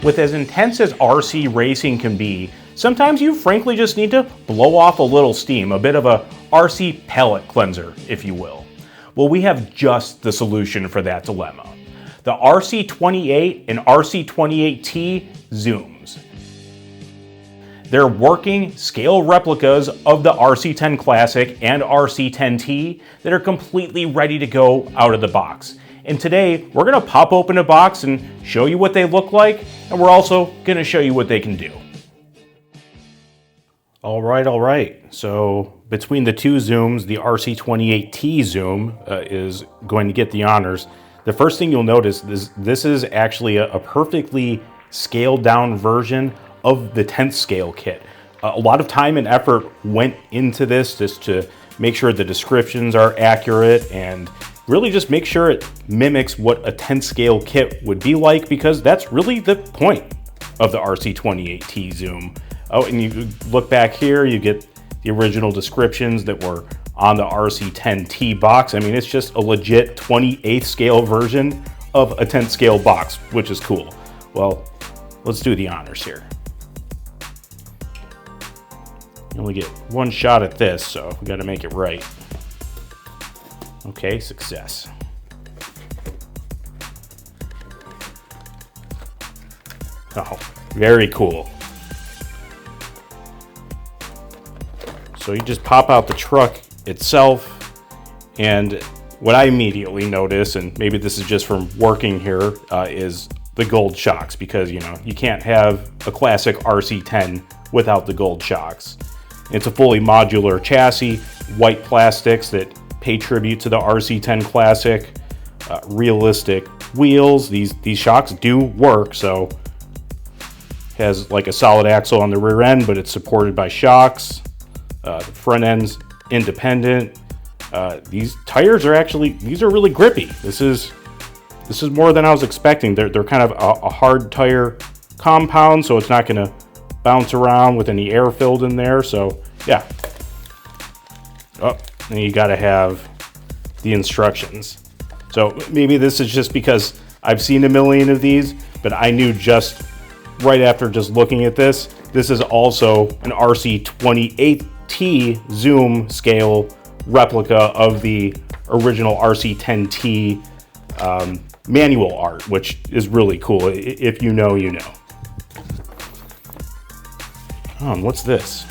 With as intense as RC racing can be, sometimes you frankly just need to blow off a little steam, a bit of a RC palate cleanser, if you will. Well, we have just the solution for that dilemma. The RC28 and RC28T Zooms. They're working scale replicas of the RC10 Classic and RC10T that are completely ready to go out of the box. And today, we're gonna pop open a box and show you what they look like, and we're also gonna show you what they can do. All right. So between the two Zooms, the RC28T Zoom is going to get the honors. The first thing you'll notice is this is actually a perfectly scaled down version of the 10th scale kit. A lot of time and effort went into this just to make sure the descriptions are accurate and really just make sure it mimics what a 10th scale kit would be like, because that's really the point of the RC28T Zoom. Oh, and you look back here, you get the original descriptions that were on the RC10T box. I mean, it's just a legit 28th scale version of a 10th scale box, which is cool. Well, let's do the honors here. You only get one shot at this, so we gotta make it right. Okay, success. Oh, very cool. So you just pop out the truck itself, and what I immediately notice, and maybe this is just from working here, is the gold shocks, because you can't have a classic RC10 without the gold shocks. It's a fully modular chassis, white plastics that pay tribute to the RC10 Classic, realistic wheels. These shocks do work, so has like a solid axle on the rear end, but it's supported by shocks. The front end's independent. These tires are these are really grippy. This is more than I was expecting. They're kind of a hard tire compound, so it's not gonna bounce around with any air filled in there. So yeah. Oh, and you gotta have the instructions. So maybe this is just because I've seen a million of these, but I knew just right after just looking at this is also an RC28T Zoom scale replica of the original RC10T manual art, which is really cool. If you know, you know. Oh, what's this?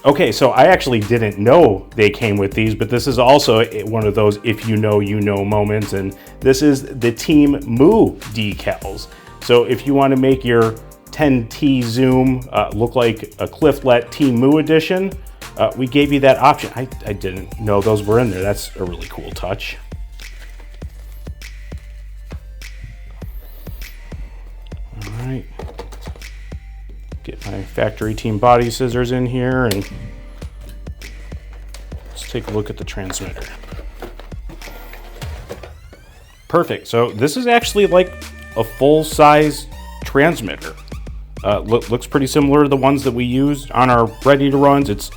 Okay, so I actually didn't know they came with these, but this is also one of those if you know moments, and this is the Team Moo decals. So if you want to make your 10T Zoom look like a Clifflet Team Moo edition, we gave you that option. I didn't know those were in there. That's a really cool touch. All right. Get my factory team body scissors in here, and let's take a look at the transmitter. Perfect. So this is actually like a full-size transmitter. Looks pretty similar to the ones that we used on our ready to runs. It's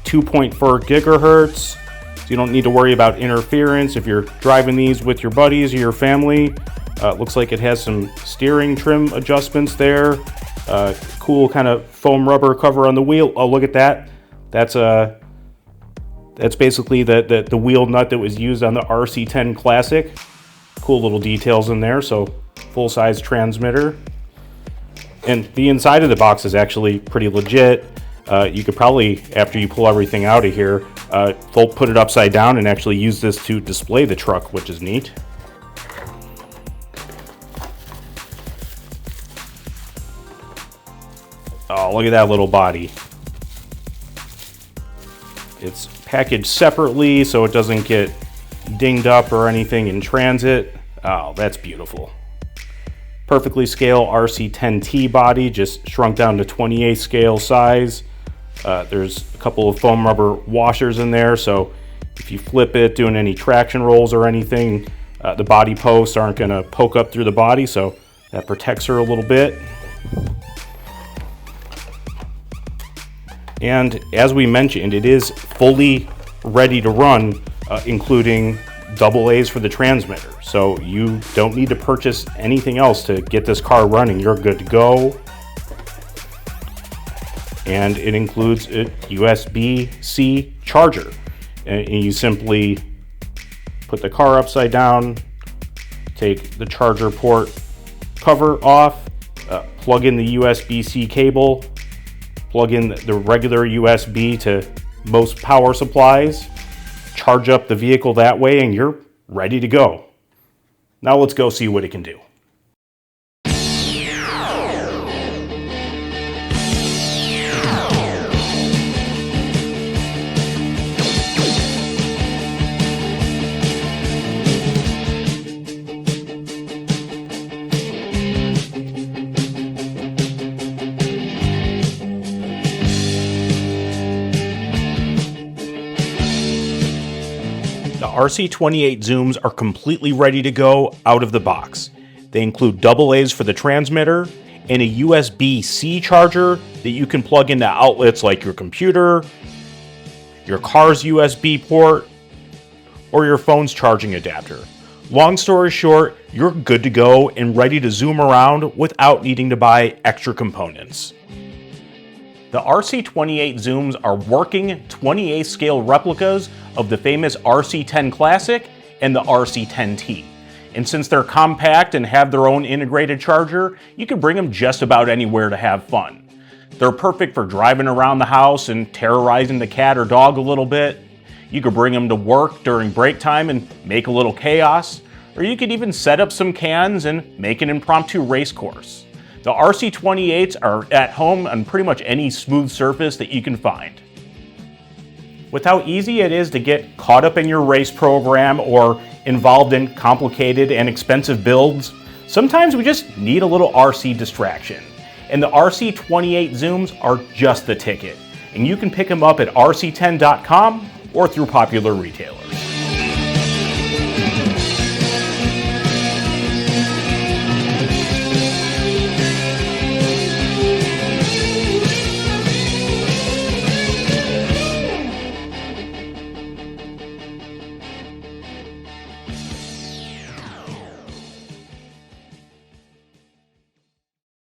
2.4 gigahertz, so you don't need to worry about interference if you're driving these with your buddies or your family. Looks like it has some steering trim adjustments there. Cool kind of foam rubber cover on the wheel. Oh, look at that. That's basically the wheel nut that was used on the RC10 Classic. Cool little details in there. So full-size transmitter. And the inside of the box is actually pretty legit. You could probably, after you pull everything out of here, put it upside down and actually use this to display the truck, which is neat. Oh, look at that little body. It's packaged separately so it doesn't get dinged up or anything in transit. Oh, that's beautiful. Perfectly scale RC10T body, just shrunk down to 28 scale size. There's a couple of foam rubber washers in there, so if you flip it doing any traction rolls or anything, the body posts aren't going to poke up through the body, so that protects her a little bit. And as we mentioned, it is fully ready to run, including double A's for the transmitter. So you don't need to purchase anything else to get this car running. You're good to go. And it includes a USB-C charger. And you simply put the car upside down, take the charger port cover off, plug in the USB-C cable, plug in the regular USB to most power supplies, charge up the vehicle that way, and you're ready to go. Now let's go see what it can do. The RC28 Zooms are completely ready to go out of the box. They include double A's for the transmitter and a USB-C charger that you can plug into outlets like your computer, your car's USB port, or your phone's charging adapter. Long story short, you're good to go and ready to zoom around without needing to buy extra components. The RC28 Zooms are working 28 scale replicas of the famous RC10 Classic and the RC10T. And since they're compact and have their own integrated charger, you can bring them just about anywhere to have fun. They're perfect for driving around the house and terrorizing the cat or dog a little bit. You could bring them to work during break time and make a little chaos, or you could even set up some cans and make an impromptu race course. The RC28s are at home on pretty much any smooth surface that you can find. With how easy it is to get caught up in your race program or involved in complicated and expensive builds, sometimes we just need a little RC distraction. And the RC28 Zooms are just the ticket. And you can pick them up at rc10.com or through popular retailers.